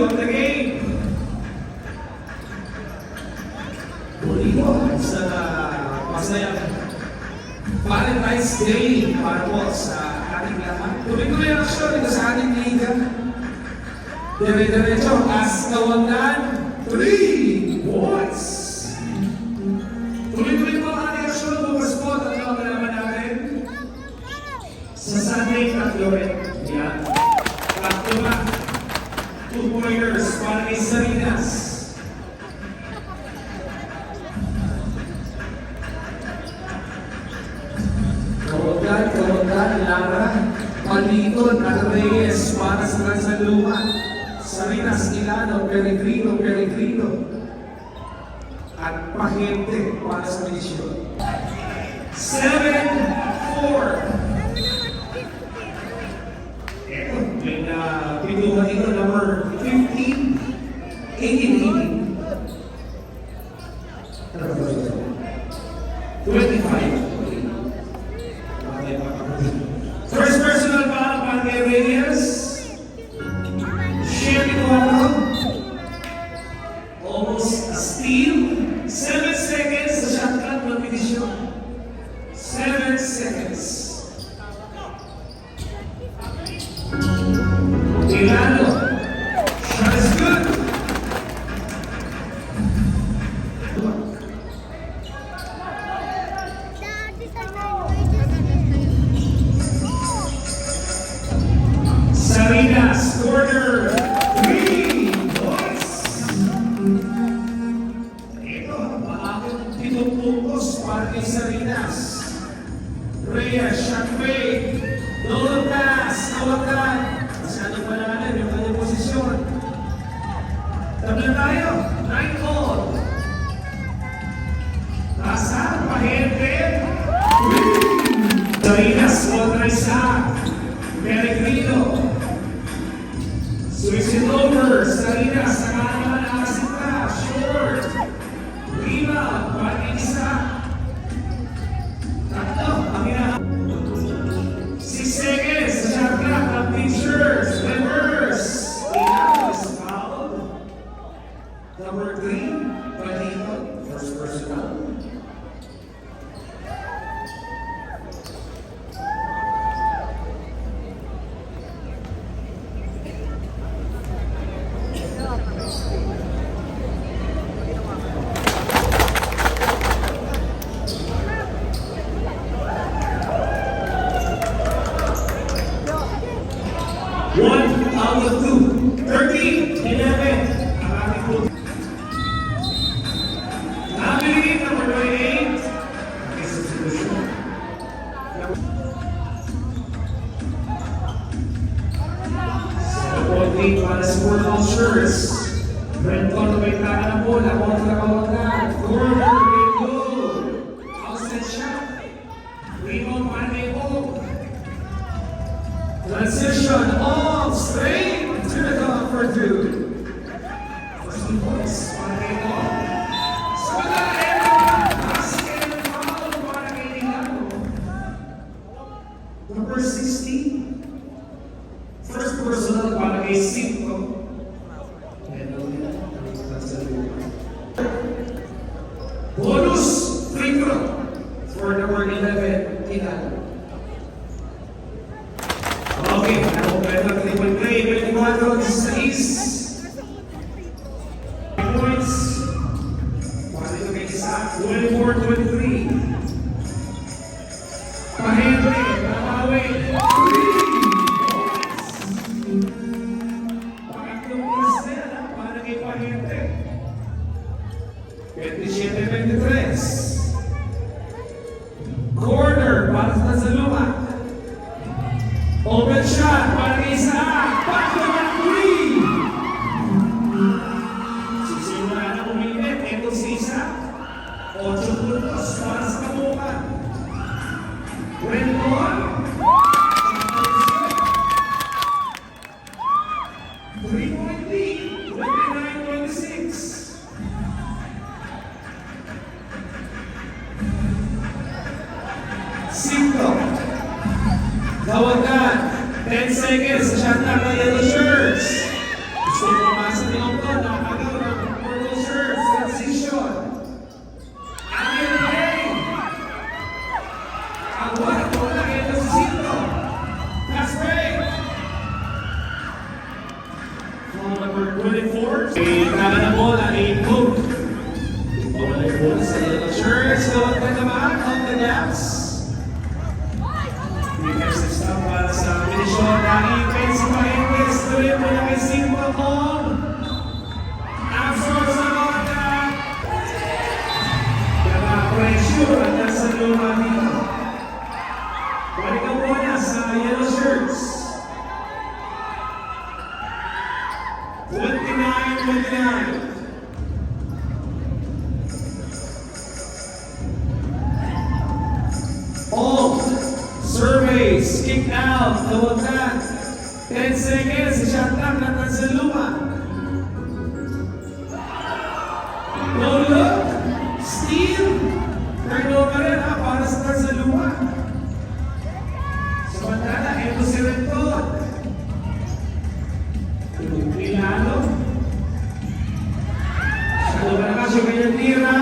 of the game. Muli po sa masayang Valentine's Day para po sa ating lahat. Tuloy-tuloy ang aksyon dito sa ating liga. Dire-diretso, as kawagan, 3 points. Tuloy-tuloy po ang ating aksyon. Bukas po, tatlo ang kalaman natin. Sa Sunday, tatlo rin. Yan. Tatlo na. 2-pointers para kay Salinas. Kawagan, Lara, Paliton at Reyes para sa Transaluman. Salinas, Ilano, Peregrino, at Pahente para sa Misyon. 7-4. Eto, may pintuhan dito, number 15, 18. 25. First personal foul para kay Reyes. Sherry Tuato. Almost a steal. 7 seconds sa shot clock ng petisyon. 7 seconds. Ilano. Shot is good. Salinas, corner, 3 points. Ito, maakit 7 puntos para kay Salinas. Reyes, shot fake, low pass, kawagan. Masyadong malalim yung kanyang posisyon. Tabla tayo, 9-all. Nasa, Pahente. Salinas, kontra isa. Peregrino. Switch it over. Salinas, sa kanan ng asita. Short. Rebound. Balik isa. Tatlo. Ang ina. 6 seconds. Sa shot clock ng Pictures. Reverse. Ilano is fouled. Number 3. Palito. First personal. One out of 2. 13, 11. Ang ating pool. Nabiligit number 28. Okay, substitution. Sa 48 para sa World Vultures. Brenton, may taka ng bola. Kontra kawagan. Corner, may goal. Outside shot. Rebound para kay Hope. Transition off straight to the top for 2. First 2 points para kay Paul. Sa mga basket foul para kay Ilano. Number 16. First personal para kay Cinco. Bonus free throw for number 11, Ilano. Okay, nakumpleto ang triple play. 24-16 points. Para ito kay Isaac. 24-23. Pahente, Panawe. 3 points. Pangatlong plus na yan, para kay Pahente. 27-23. Corner, para sa Tanzaluma. Open shot para kay Isaac. Bato ng 3. Sisimula na uminit. Ito si Isaac. 8 puntos para sa kabukan. Renton. 3-point lead. 29-26. Cinco. Kawagan, 10 seconds sa shot clock ng Yellow Shirts. Gusto mo pumasa number 24. Kailangan na mo na i-cook. Bawalay po sa yellow shirts. Gawag ka naman. Out the gaps. Defensive stop para sa finisyon. Nakipin si Mahendes. Tuloy mo na kay Simple Home. Absorb sa kontak. Naka-pressure at nasa luma dito. Balik ka muna sa yellow shirts. 29-29. All surveys kicked out. Tawagan. 10 seconds. Shot clock na nasa luma. No look. Steal. Turnover rin ha para sa nasa luma. Samantala, ito si Renton. Milano. Sa lugar na siya kanyang tira.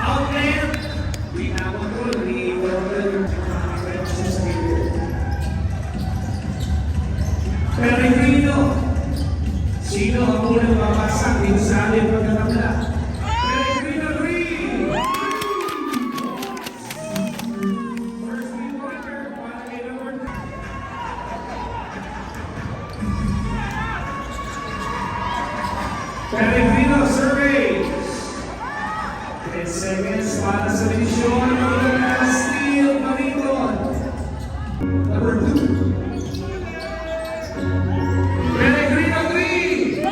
Outlet. Binawag ko. Peregrino. Sino ang unang babasag dito sa ating pagkakamla? Peregrino Green. First three-pointer para kay number 2. Peregrino surveys. 10 seconds para sa misyon. Steal Mariton. Number 2. Peregrino Green.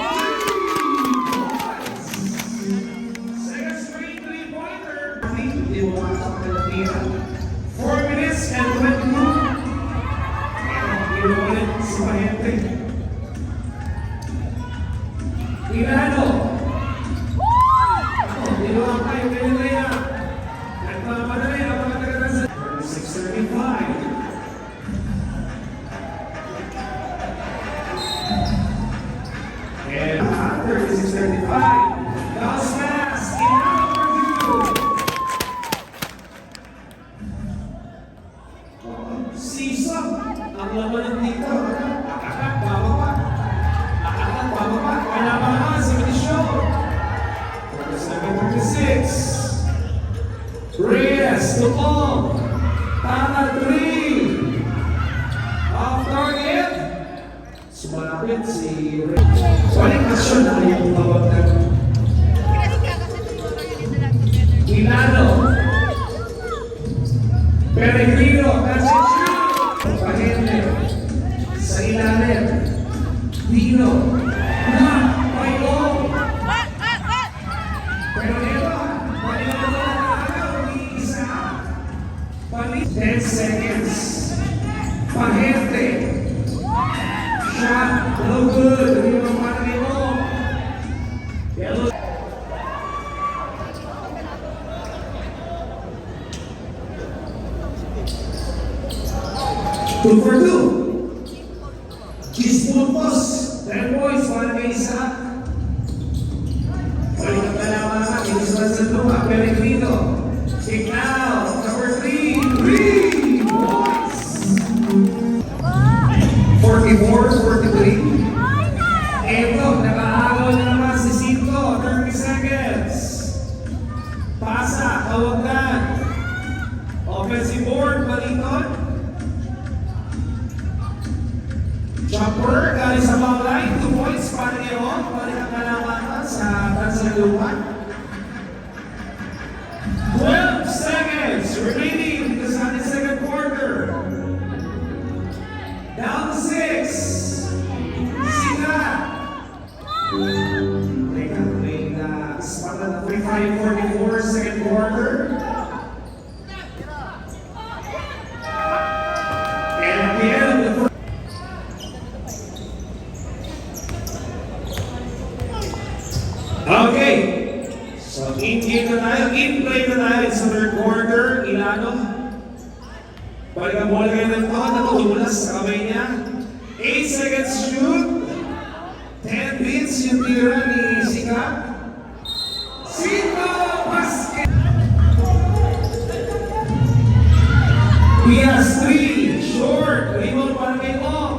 Second straight three-pointer. Hindi mo makasok na tira. 4 minutes and 22. Hindi mo ulit si Mahente. Milano. Hindi mo ang kayo pinilaya. Nagmamadali ang mga taga-tasa. 6:35. And 36-35. Bounce pass. In number 2. Season. Ang laman dito. Akakat, bababa. Akakat, bababa. Kailangan sa minisyon. 36. Reyes to Paul. Tata 3. Off target. Sumalapit si Reyes. Walang aksyon na kanyang tawag na Milano. Peregrino. That's it. Pahente. Sa ilalim. Dino. Pailong. Pero ito, pailong na isa. 10 seconds. Pahente. Shot. No good. Hindi mo parang mo. Yellow. Two for two. Kiss Pulpos. 10 points para kay Isaac. Balik ang dalawa naman. Inusulan sa lupa. Peregrino. Kick out. Number 3. 3 points. 44-43. Eto, nakahagaw na naman si Cinto. 30 seconds. Pasa, tawagan. Offensive board, Maliton. Jumper, galing sa ball line. 2 points para niyo. Balik ang kalamangan sa Tansalupan. 12 seconds remaining dito sa ating second quarter. Down to 6. Sina. Teka, may spot na 35-44 second quarter. And at the end of the first. Okay. So, in-game na tayo. In-play na tayo sa third quarter. Ilano. Balik ang bola kayo ng to. Natutumulas sa kamay niya. 8 seconds shoot. 10 beats yung tira ni Sika. Sika basket. Pias 3. Short. Rebound para kay Long.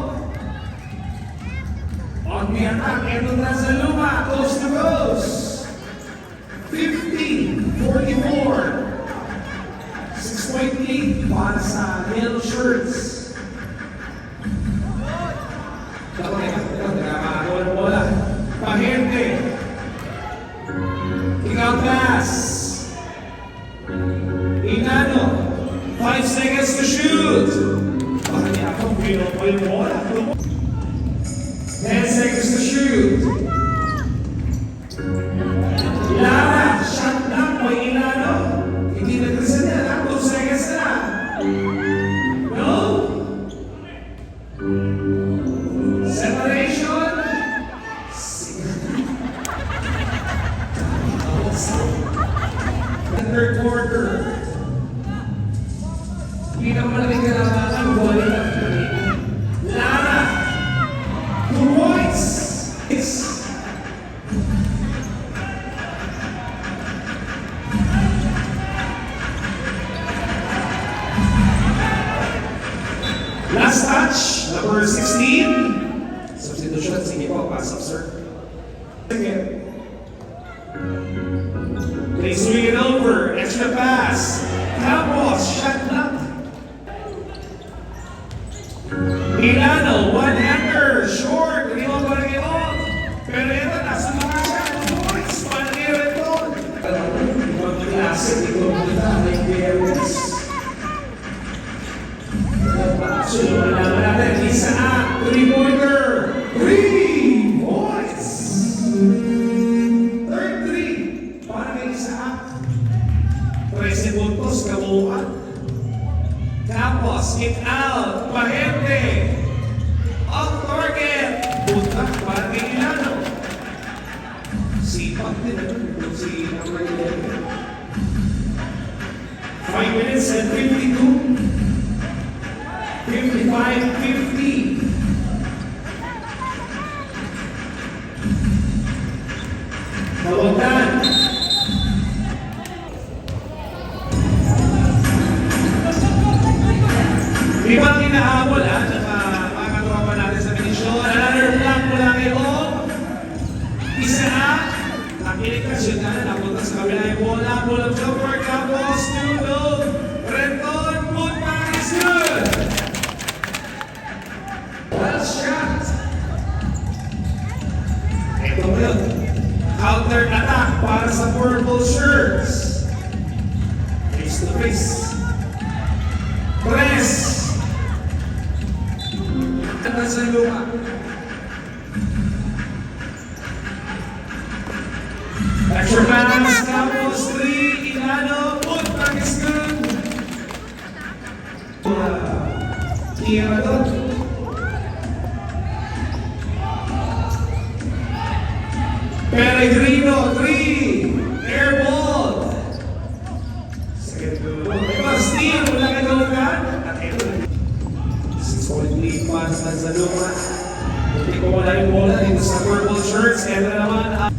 On the attack. Ito na sa luma, coast to coast. 50-44. 6.8 para sa yellow shirts. Nakakagawa ng bola. Pahente. Ikaw pass. Inano. 5 seconds to shoot. Bakit niya ako pinupo yung bola? 10 seconds to shoot. Lara, shot lang mo Inano. Hindi nagreset yan. 2 seconds na. No. Separation. Third quarter. Hindi na malaking kailangan bola na. Lara. 2 points. Last touch, number 16. Substitution, sige po, pass up, sir. Again. They swing it over, extra pass. Campos, shot block. Milano, one-hander, short, hindi mo pa rin off. Pero ito, nasa mga siya, 2 points, pan-air ito. Ibang klase, ito kita, may clearance. Sunod na naman natin, Isaac, 3-pointer, 3 points! Third 3, para kay Isaac. 13 puntos, kabuuan. Campos, kick out, Pahente. Off target, butak para kay Ilano. Sipag din, si number 11. 5 minutes and 52. 55-50. Kawagan. Ibang hinahabol makakagawa pa natin sa minisyon. Another block mula kay Ong. Isaac. Nakilig ka siya na napunta sa kabila yung bola. Pull-up jumper. Campos. 2-0. Renton. Putbang is good. Well shot. Ito mo yun. Counter attack para sa purple shirts. Face to face. Press. Ito sa luma. Extra pass. Campos 3. Ilano. Putbang is good. Tira doon. Pellegrino, 3. Air ball. Second goal. Ito, steal. Wala ka gawin. At ito. 6.3 points na sa luma. Hindi ko wala yung bola dito sa purple shirts. Ito naman.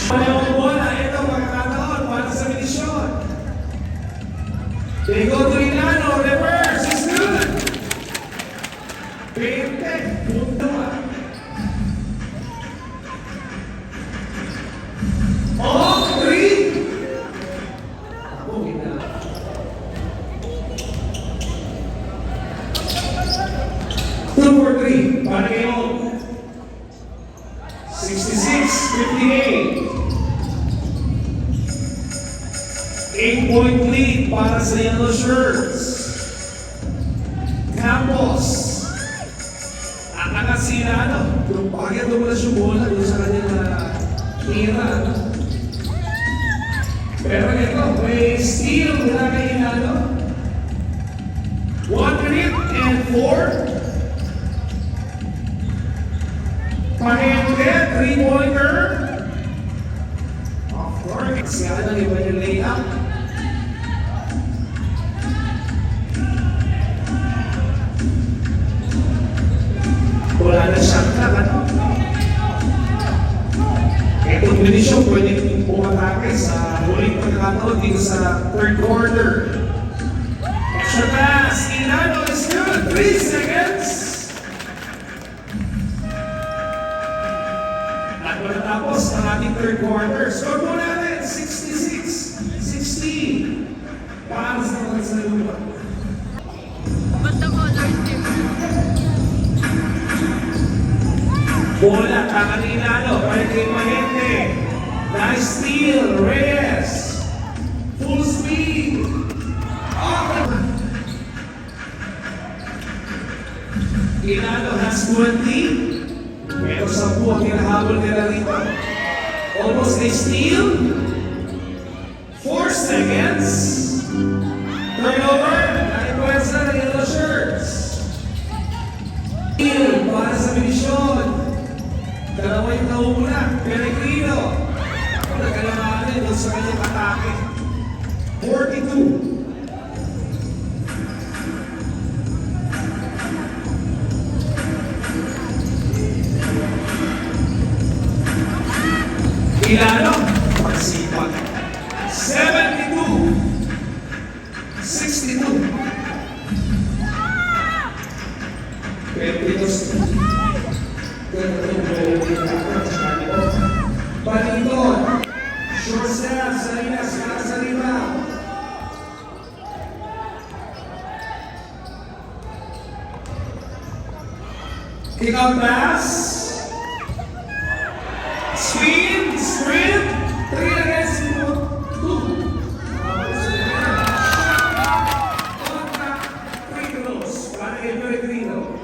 Wala yung bola. Ito, magkakataon. Para sa minisyon. They go to Ilano. Reverse. It's good. 20, punto. Oh, 3. Ako, gina. 2 for 3. Para kayo. 66-58. 8-point lead para sa yellow shirts. Campos. Nakasira, Yung bakit dumulas yung bola doon sa kanyang tira, Pero ito, may steal mula kay Ilano. 1 minute and 4. Pahente, 3-pointer. Of course, siya na iba yung layup. Wala na shot clock, Itong minisyon pwede pumatake sa huling pagkakataon dito sa third quarter. Extra pass, Ilano is good. 3 seconds. At matatapos ang ating third quarter. Score po natin, 66-16. Para sa Mansaluma. But the color is different. Bola, Tanganilano, para kay Mahente. Nice steal, Reyes. Full speed. Ilano has 20. Pero 10 ang hinahabol nila rito. Almost a steal. 4 seconds. Turnover. Naipuwersa ng yellow shirts. Steal para sa Milisyon. Dalawa yung naumuna. Peregrino. Nagkalamanin doon sa kanyang atake. 42. Ilano, pagsipag. 72. 62. 22. Baliton. Short step, Salinas, para sa rebound. Kick out pass. Screen, sprint, 3 against 2. Contra, free throws, para kay Peregrino.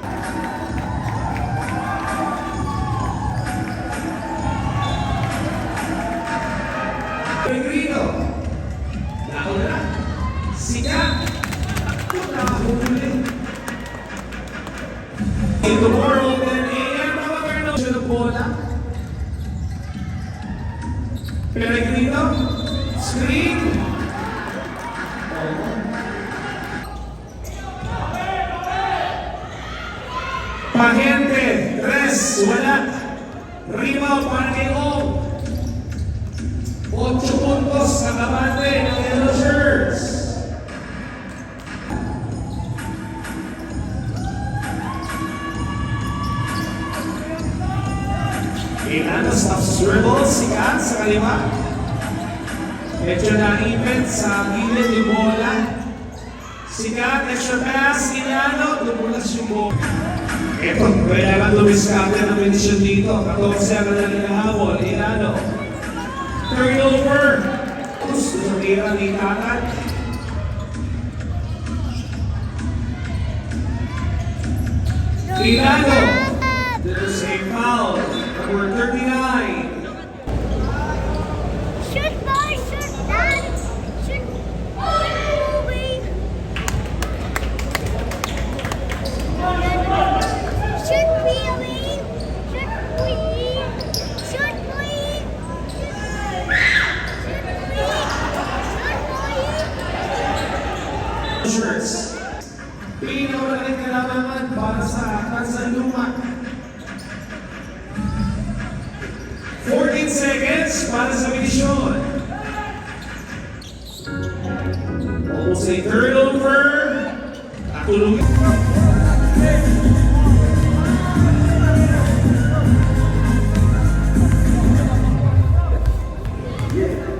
Peregrino, nauna na, sikat, nakahuli. Tomorrow, 10 a.m. Nakapagano siya ng bola. Peregrino, screen. Pahente, 3, wala. Rebound para kay Ong. 8 puntos sa kabate ng yellow shirts. Ilano stops dribble, sikat sa kaliwa. Medyo naipit sa gilid yung bola. Sikat, extra pass, Ilano, lumulas yung bola. Ito, kailangan lumiskate ng medisyon dito. 14 ang nalinahabol, Ilano. Turnover. Gusto sa tira ni Tatat. Ilano. There's a foul. Number 39. Shoot, boy, shoot, dad. Shoot. Moving. Shoot, wheeling. Shoot, wheeling. Shoot, wheeling. Shirts. Pinawalaking kalamangan para sa Mansaluma. 14 seconds para sa Milisyon. Almost a turnover. Natulungin. Yeah.